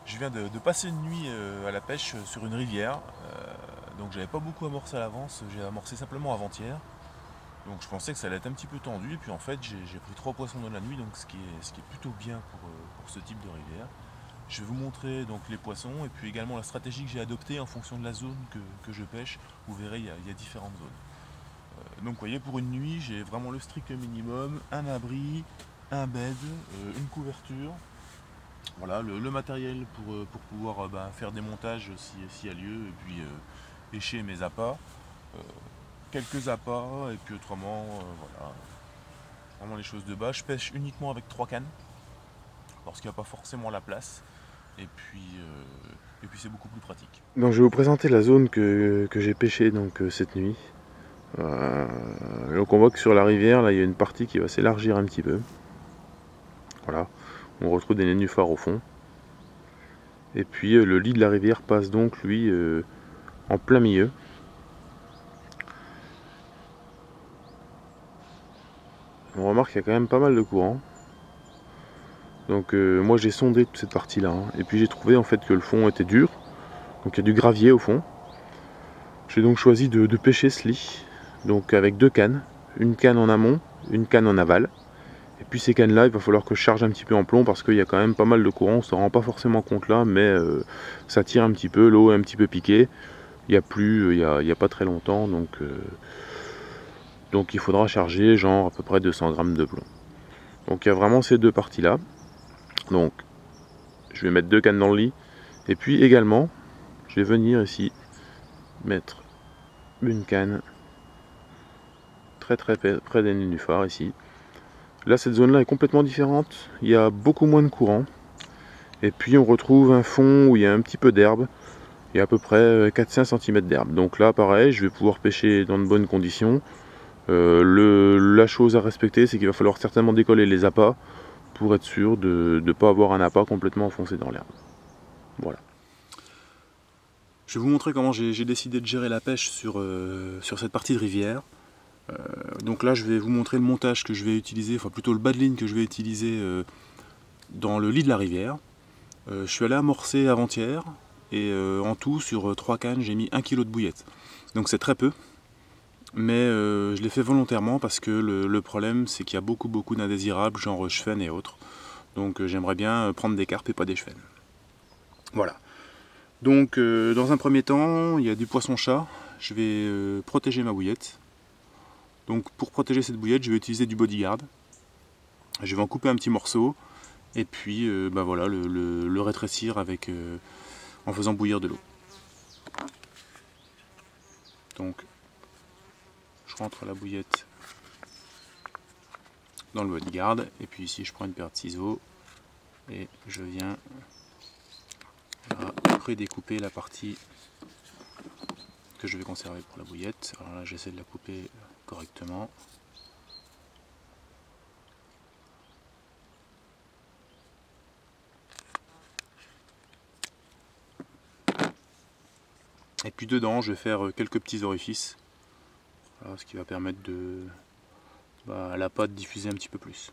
Je viens de passer une nuit à la pêche sur une rivière, donc j'avais pas beaucoup amorcé à l'avance, j'ai amorcé simplement avant-hier. Donc je pensais que ça allait être un petit peu tendu, et puis en fait j'ai pris 3 poissons dans la nuit, donc ce qui est plutôt bien pour ce type de rivière. Je vais vous montrer donc les poissons et puis également la stratégie que j'ai adoptée en fonction de la zone que je pêche. Vous verrez, il y a différentes zones. Donc vous voyez, pour une nuit, j'ai vraiment le strict minimum, un abri, un bed, une couverture. Voilà, le matériel pour pouvoir faire des montages s'il y a lieu, et puis pêcher mes appâts. Quelques appâts, et puis autrement, voilà, vraiment les choses de base. Je pêche uniquement avec 3 cannes, parce qu'il n'y a pas forcément la place. Et puis c'est beaucoup plus pratique. Donc je vais vous présenter la zone que j'ai pêchée donc, cette nuit. Donc on voit que sur la rivière, là, il y a une partie qui va s'élargir un petit peu. Voilà, on retrouve des nénuphars au fond. Et puis le lit de la rivière passe donc lui en plein milieu. On remarque qu'il y a quand même pas mal de courant. Donc moi j'ai sondé toute cette partie là, et puis j'ai trouvé en fait que le fond était dur. Donc il y a du gravier au fond. J'ai donc choisi de pêcher ce lit, donc avec 2 cannes, une canne en amont, une canne en aval. Et puis ces cannes là, il va falloir que je charge un petit peu en plomb parce qu'il y a quand même pas mal de courant, on se rend pas forcément compte là, mais ça tire un petit peu, l'eau est un petit peu piquée. Il n'y a plus, il y a pas très longtemps, donc il faudra charger genre à peu près 200 grammes de plomb. Donc il y a vraiment ces deux parties là. Donc je vais mettre 2 cannes dans le lit, et puis également je vais venir ici mettre une canne très près des nénuphars ici. Là cette zone là est complètement différente, il y a beaucoup moins de courant, et puis on retrouve un fond où il y a un petit peu d'herbe, il y a à peu près 4-5 cm d'herbe. Donc là pareil, je vais pouvoir pêcher dans de bonnes conditions. La chose à respecter, c'est qu'il va falloir certainement décoller les appâts pour être sûr de ne pas avoir un appât complètement enfoncé dans l'herbe. Voilà. Je vais vous montrer comment j'ai décidé de gérer la pêche sur cette partie de rivière. Donc là je vais vous montrer le montage que je vais utiliser, enfin plutôt le bas de ligne que je vais utiliser dans le lit de la rivière. Je suis allé amorcer avant-hier, et en tout sur 3 cannes j'ai mis 1 kg de bouillette. Donc c'est très peu, mais je l'ai fait volontairement parce que le problème c'est qu'il y a beaucoup d'indésirables, genre chevenne et autres. Donc j'aimerais bien prendre des carpes et pas des chevennes. Voilà. Donc dans un premier temps, il y a du poisson-chat. Je vais protéger ma bouillette. Donc pour protéger cette bouillette, je vais utiliser du bodyguard. Je vais en couper un petit morceau, et puis voilà, le rétrécir en faisant bouillir de l'eau. Donc je rentre la bouillette dans le bodyguard, et puis ici je prends une paire de ciseaux et je viens prédécouper la partie que je vais conserver pour la bouillette. Alors là j'essaie de la couper correctement. Et puis dedans je vais faire quelques petits orifices, voilà, ce qui va permettre à la pâte diffuser un petit peu plus.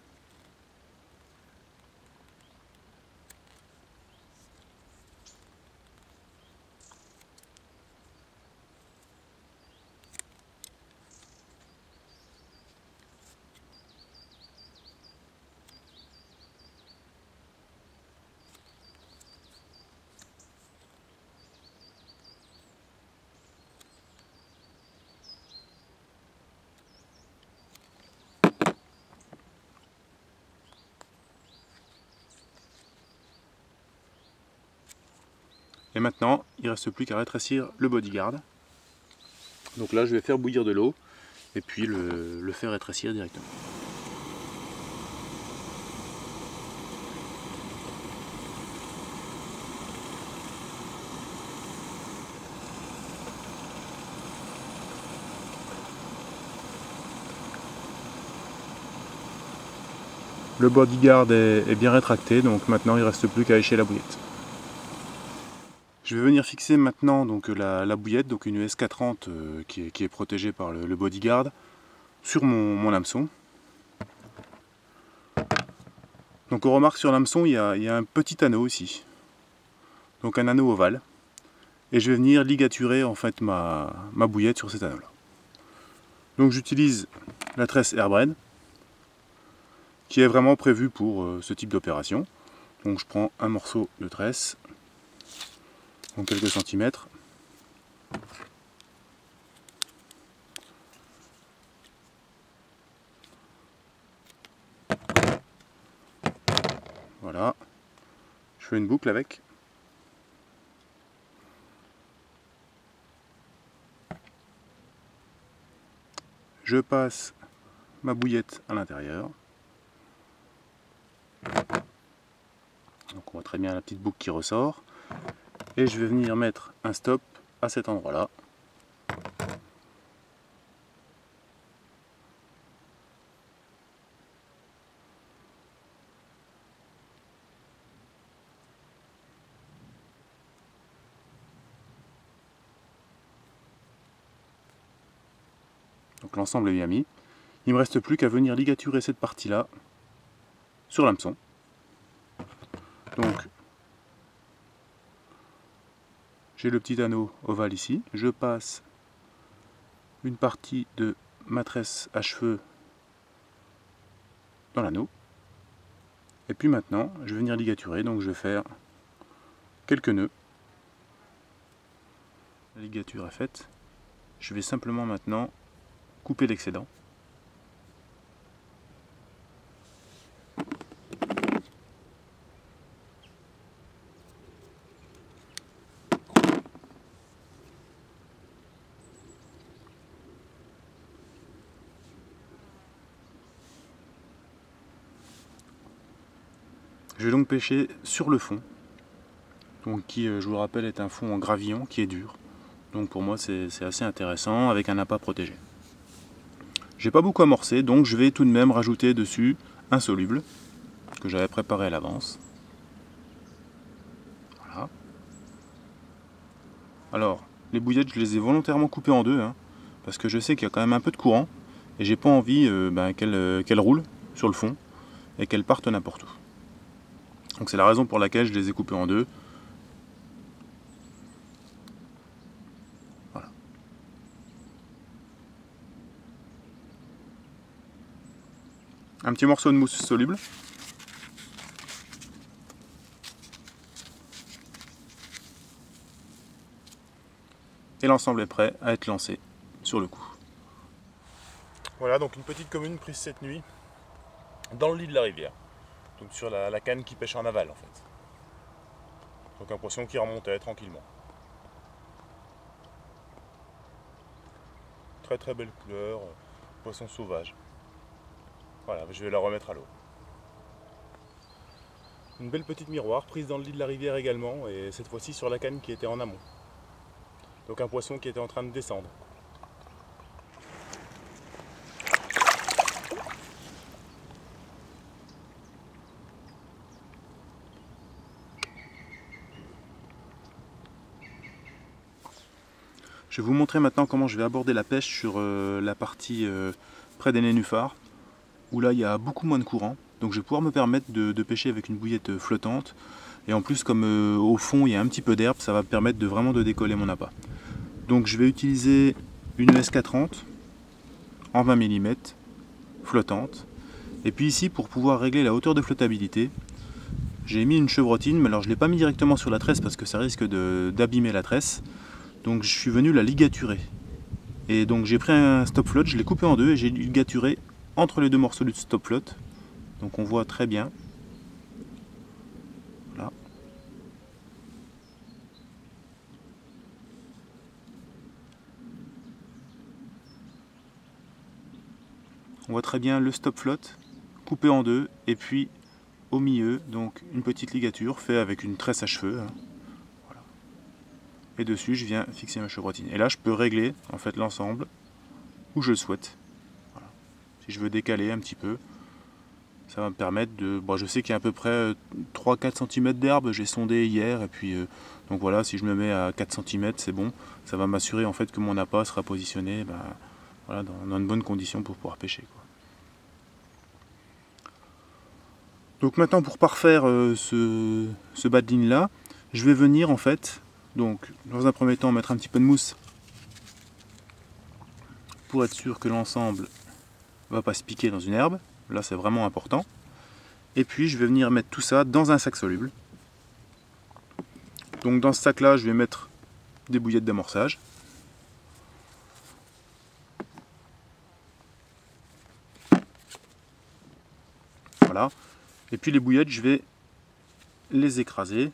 Et maintenant, il ne reste plus qu'à rétrécir le bodyguard. Donc là, je vais faire bouillir de l'eau, et puis le faire rétrécir directement. Le bodyguard est bien rétracté, donc maintenant il ne reste plus qu'à écher la bouillette. Je vais venir fixer maintenant donc, la bouillette, donc une SK30 qui est protégée par le bodyguard, sur mon hameçon. Donc on remarque sur l'hameçon, il y a un petit anneau ici. Donc un anneau ovale. Et je vais venir ligaturer en fait ma bouillette sur cet anneau là. Donc j'utilise la tresse Airbraid qui est vraiment prévue pour ce type d'opération. Donc je prends un morceau de tresse, donc quelques centimètres. Voilà, je fais une boucle avec. Je passe ma bouillette à l'intérieur. Donc on voit très bien la petite boucle qui ressort. Et je vais venir mettre un stop à cet endroit-là. Donc l'ensemble est bien mis. Il ne me reste plus qu'à venir ligaturer cette partie-là sur l'hameçon. Donc j'ai le petit anneau ovale ici. Je passe une partie de ma tresse à cheveux dans l'anneau. Et puis maintenant, je vais venir ligaturer. Donc je vais faire quelques nœuds. La ligature est faite. Je vais simplement maintenant couper l'excédent. Je vais donc pêcher sur le fond, donc qui, je vous le rappelle, est un fond en gravillon qui est dur. Donc pour moi c'est assez intéressant avec un appât protégé. J'ai pas beaucoup amorcé, donc je vais tout de même rajouter dessus un soluble que j'avais préparé à l'avance. Voilà. Alors, les bouillettes, je les ai volontairement coupées en deux, hein, parce que je sais qu'il y a quand même un peu de courant, et j'ai pas envie qu'elles roulent sur le fond, et qu'elles partent n'importe où. Donc c'est la raison pour laquelle je les ai coupées en deux. Voilà. Un petit morceau de mousse soluble. Et l'ensemble est prêt à être lancé sur le coup. Voilà, donc une petite commune prise cette nuit dans le lit de la rivière. Donc sur la canne qui pêche en aval en fait. Donc un poisson qui remontait tranquillement. Très très belle couleur, poisson sauvage. Voilà, je vais la remettre à l'eau. Une belle petite miroir prise dans le lit de la rivière également, et cette fois-ci sur la canne qui était en amont. Donc un poisson qui était en train de descendre. Je vais vous montrer maintenant comment je vais aborder la pêche sur la partie près des nénuphars, où là il y a beaucoup moins de courant. Donc je vais pouvoir me permettre de pêcher avec une bouillette flottante. Et en plus, comme au fond il y a un petit peu d'herbe, ça va me permettre vraiment de décoller mon appât. Donc je vais utiliser une ESK30 en 20 mm flottante. Et puis ici, pour pouvoir régler la hauteur de flottabilité, j'ai mis une chevrotine, mais alors je ne l'ai pas mis directement sur la tresse parce que ça risque d'abîmer la tresse. Donc je suis venu la ligaturer. Et donc j'ai pris un stop float, je l'ai coupé en deux et j'ai ligaturé entre les deux morceaux du stop float. Donc on voit très bien. Voilà. On voit très bien le stop float coupé en deux et puis au milieu donc une petite ligature faite avec une tresse à cheveux. Hein. Voilà. Et dessus je viens fixer ma chevrotine. Et là je peux régler en fait l'ensemble où je le souhaite. Voilà. Si je veux décaler un petit peu, ça va me permettre de... Bon, je sais qu'il y a à peu près 3-4 cm d'herbe, j'ai sondé hier, et puis donc voilà, si je me mets à 4 cm, c'est bon. Ça va m'assurer en fait que mon appât sera positionné voilà, dans une bonne condition pour pouvoir pêcher, quoi. Donc maintenant pour parfaire ce bas de ligne là, je vais venir en fait, donc dans un premier temps mettre un petit peu de mousse pour être sûr que l'ensemble va pas se piquer dans une herbe, là c'est vraiment important. Et puis je vais venir mettre tout ça dans un sac soluble. Donc dans ce sac là je vais mettre des bouillettes d'amorçage. Voilà. Et puis les bouillettes je vais les écraser.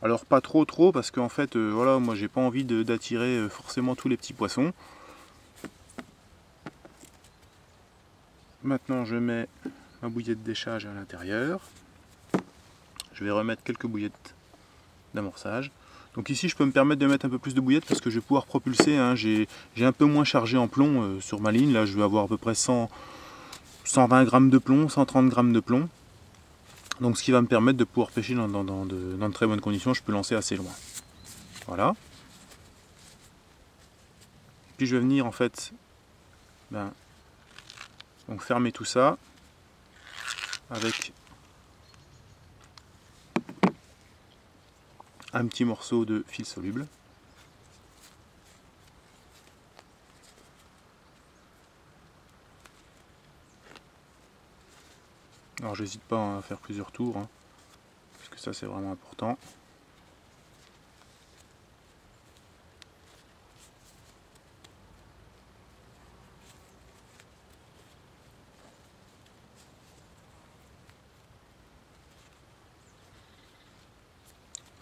Alors pas trop parce qu'en fait voilà, moi j'ai pas envie d'attirer forcément tous les petits poissons. Maintenant je mets ma bouillette d'échage à l'intérieur. Je vais remettre quelques bouillettes d'amorçage. Donc ici je peux me permettre de mettre un peu plus de bouillettes parce que je vais pouvoir propulser, hein. J'ai un peu moins chargé en plomb sur ma ligne. Là je vais avoir à peu près 120 grammes de plomb, 130 grammes de plomb. Donc ce qui va me permettre de pouvoir pêcher dans de très bonnes conditions. Je peux lancer assez loin. Voilà. Puis je vais venir en fait donc fermer tout ça avec un petit morceau de fil soluble. Alors j'hésite pas à faire plusieurs tours, hein, parce que ça c'est vraiment important.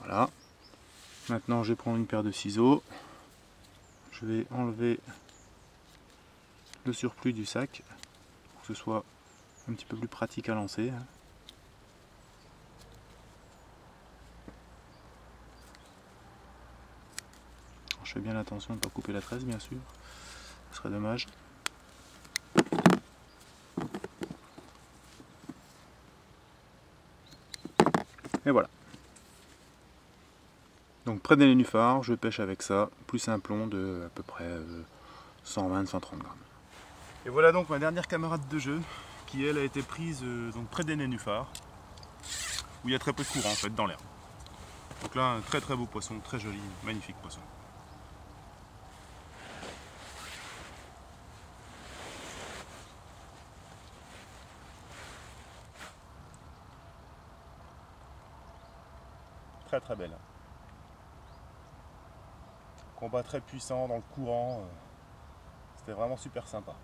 Voilà. Maintenant je vais prendre une paire de ciseaux. Je vais enlever le surplus du sac pour que ce soit un petit peu plus pratique à lancer. Je fais bien attention de ne pas couper la tresse bien sûr, ce serait dommage. Et voilà. Donc près des nénuphars, je pêche avec ça, plus un plomb de à peu près 120-130 grammes. Et voilà donc ma dernière camarade de jeu, qui elle a été prise donc près des nénuphars, où il y a très peu de courant en fait dans l'herbe. Donc là un très beau poisson, très joli, magnifique poisson. Très belle. Combat très puissant dans le courant, c'était vraiment super sympa.